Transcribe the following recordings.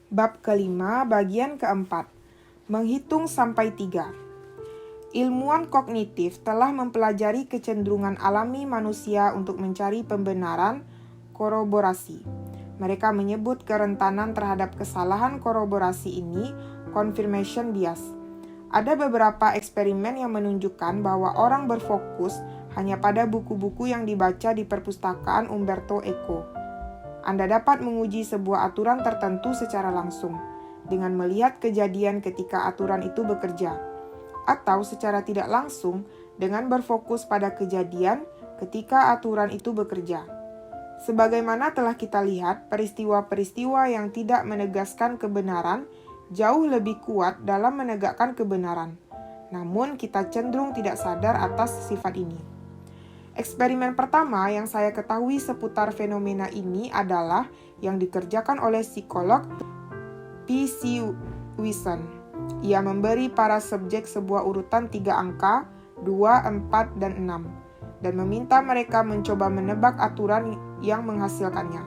Bab kelima, bagian keempat. Menghitung sampai 3. Ilmuwan kognitif telah mempelajari kecenderungan alami manusia untuk mencari pembenaran koroborasi. Mereka menyebut kerentanan terhadap kesalahan koroborasi ini confirmation bias. Ada beberapa eksperimen yang menunjukkan bahwa orang berfokus hanya pada buku-buku yang dibaca di perpustakaan Umberto Eco. Anda dapat menguji sebuah aturan tertentu secara langsung dengan melihat kejadian ketika aturan itu bekerja, atau secara tidak langsung dengan berfokus pada kejadian ketika aturan itu bekerja. Sebagaimana telah kita lihat, peristiwa-peristiwa yang tidak menegaskan kebenaran jauh lebih kuat dalam menegakkan kebenaran. Namun, kita cenderung tidak sadar atas sifat ini. Eksperimen pertama yang saya ketahui seputar fenomena ini adalah yang dikerjakan oleh psikolog P.C. Wilson. Ia memberi para subjek sebuah urutan 3 angka, 2, 4, dan 6, dan meminta mereka mencoba menebak aturan yang menghasilkannya.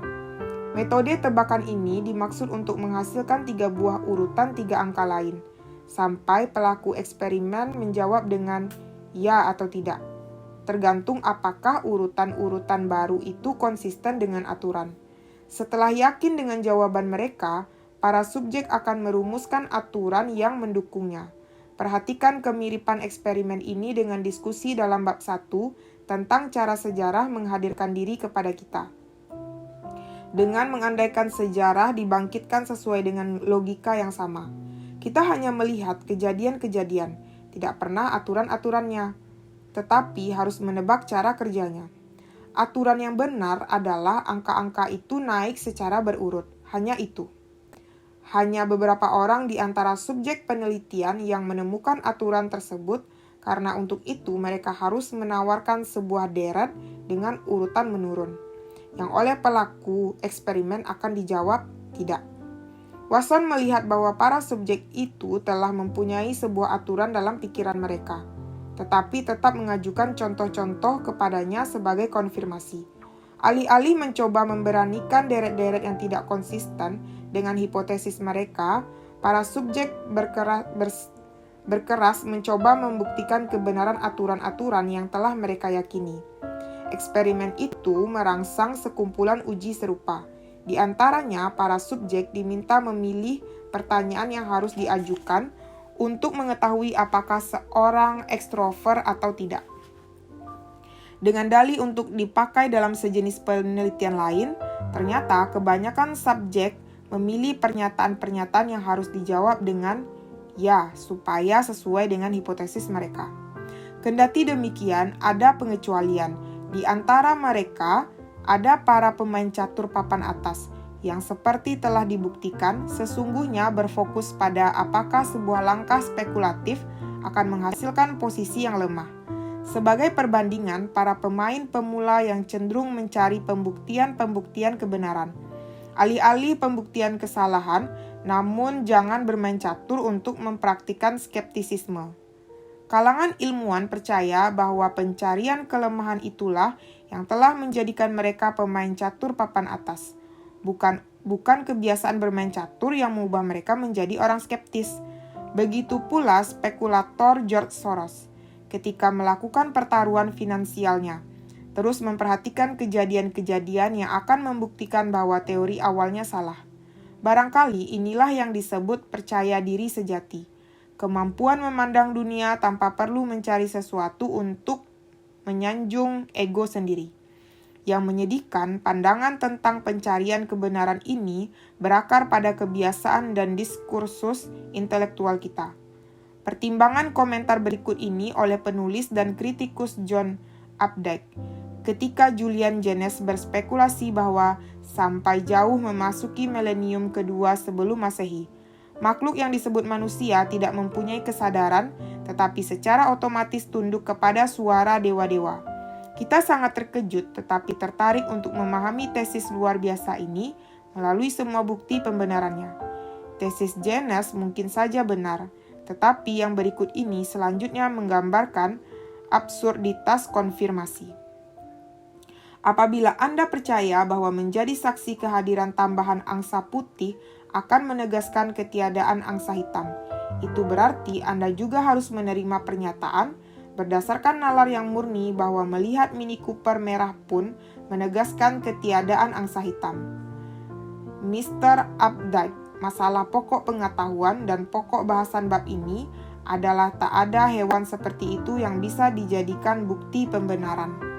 Metode tebakan ini dimaksud untuk menghasilkan 3 buah urutan 3 angka lain, sampai pelaku eksperimen menjawab dengan ya atau tidak. Tergantung apakah urutan-urutan baru itu konsisten dengan aturan. Setelah yakin dengan jawaban mereka, para subjek akan merumuskan aturan yang mendukungnya. Perhatikan kemiripan eksperimen ini dengan diskusi dalam bab 1 tentang cara sejarah menghadirkan diri kepada kita. Dengan mengandaikan sejarah dibangkitkan sesuai dengan logika yang sama. Kita hanya melihat kejadian-kejadian, tidak pernah aturan-aturannya, tetapi harus menebak cara kerjanya. Aturan yang benar adalah angka-angka itu naik secara berurut. Hanya itu. Hanya beberapa orang di antara subjek penelitian yang menemukan aturan tersebut, karena untuk itu mereka harus menawarkan sebuah deret dengan urutan menurun, yang oleh pelaku eksperimen akan dijawab tidak. Watson melihat bahwa para subjek itu telah mempunyai sebuah aturan dalam pikiran mereka, tetapi tetap mengajukan contoh-contoh kepadanya sebagai konfirmasi. Alih-alih mencoba memberanikan deret-deret yang tidak konsisten dengan hipotesis mereka, para subjek berkeras mencoba membuktikan kebenaran aturan-aturan yang telah mereka yakini. Eksperimen itu merangsang sekumpulan uji serupa. Di antaranya, para subjek diminta memilih pertanyaan yang harus diajukan untuk mengetahui apakah seorang ekstrovert atau tidak. Dengan dalih untuk dipakai dalam sejenis penelitian lain, ternyata kebanyakan subjek memilih pernyataan-pernyataan yang harus dijawab dengan ya, supaya sesuai dengan hipotesis mereka. Kendati demikian, ada pengecualian. Di antara mereka, ada para pemain catur papan atas, yang seperti telah dibuktikan sesungguhnya berfokus pada apakah sebuah langkah spekulatif akan menghasilkan posisi yang lemah. Sebagai perbandingan, para pemain pemula yang cenderung mencari pembuktian kebenaran. Alih-alih pembuktian kesalahan, namun jangan bermain catur untuk mempraktikkan skeptisisme. Kalangan ilmuwan percaya bahwa pencarian kelemahan itulah yang telah menjadikan mereka pemain catur papan atas. Bukan kebiasaan bermain catur yang mengubah mereka menjadi orang skeptis. Begitu pula spekulator George Soros ketika melakukan pertaruhan finansialnya, terus memperhatikan kejadian-kejadian yang akan membuktikan bahwa teori awalnya salah. Barangkali inilah yang disebut percaya diri sejati, kemampuan memandang dunia tanpa perlu mencari sesuatu untuk menyanjung ego sendiri. Yang menyedihkan, pandangan tentang pencarian kebenaran ini berakar pada kebiasaan dan diskursus intelektual kita. Pertimbangan komentar berikut ini oleh penulis dan kritikus John Updike. Ketika Julian Jaynes berspekulasi bahwa sampai jauh memasuki milenium kedua sebelum Masehi, makhluk yang disebut manusia tidak mempunyai kesadaran, tetapi secara otomatis tunduk kepada suara dewa-dewa. Kita sangat terkejut tetapi tertarik untuk memahami tesis luar biasa ini melalui semua bukti pembenarannya. Tesis Jaynes mungkin saja benar, tetapi yang berikut ini selanjutnya menggambarkan absurditas konfirmasi. Apabila Anda percaya bahwa menjadi saksi kehadiran tambahan angsa putih akan menegaskan ketiadaan angsa hitam. Itu berarti Anda juga harus menerima pernyataan berdasarkan nalar yang murni bahwa melihat Mini Cooper merah pun menegaskan ketiadaan angsa hitam. Mr. Updike, masalah pokok pengetahuan dan pokok bahasan bab ini adalah tak ada hewan seperti itu yang bisa dijadikan bukti pembenaran.